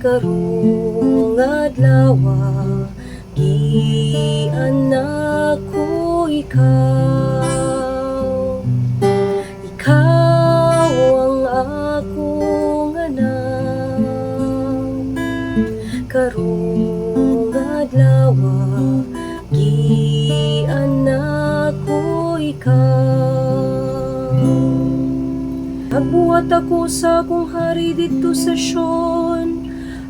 karong adlaw gianak ko ikaw. Ikaw ang akong anak. Karong adlaw gianak ko ikaw. Nagbuhat ako sa akong hari dito sa Sion,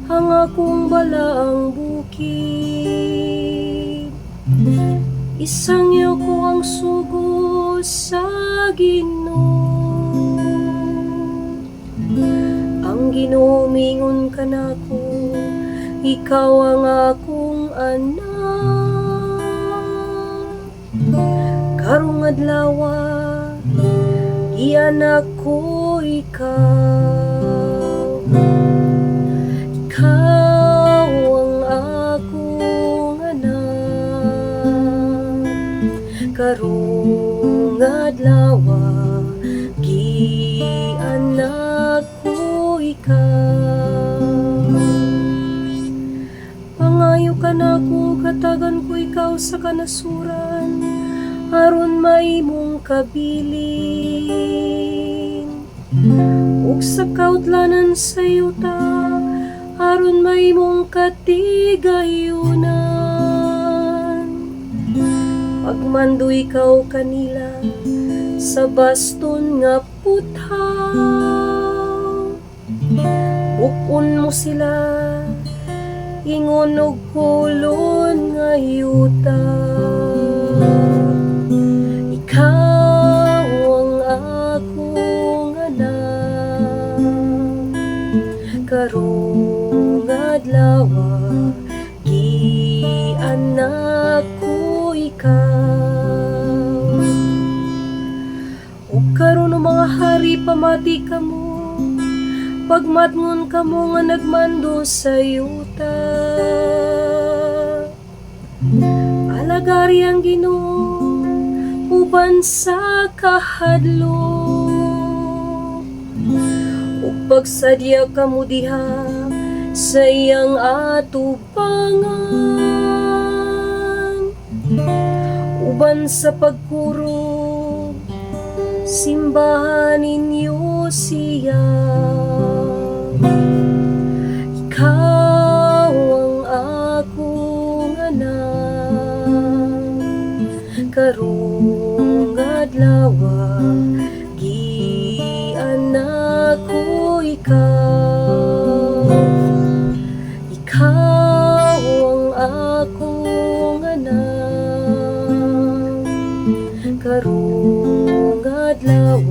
ang akong balaang bukid. Isangyo ko ang sugo sa Ginoo. Ang Ginoo mingon kanako, ikaw ang akong anak. Karong adlaw gianak ko ikaw. Ikaw ang akong anak. Karong adlaw gianak ko ikaw. Pangayo ka nako, katagan ko ikaw sa kanasuran, aron maimong kabilin. Ug sa kautlanan sa yuta, aron maimong katigayunan. Pagmando ikaw kanila sa baston nga puthaw, bukon mo sila ingon og kulon nga yuta. Ikaw ang akong anak. Karong adlaw gianak ko ikaw. Ug karon o mga hari pamati kamo, pagmatngon kamo nga nagmando sa yuta. Alagari ang Ginoo uban sa kahadlok, ug pagsadya kamo diha sa iyang atubangan. Uban sa pagkurog, simbahan ninyo siya. Ikaw ang akong anak. Karong adlaw gianak ko ikaw. Ikaw ang akong anak. Karong adlaw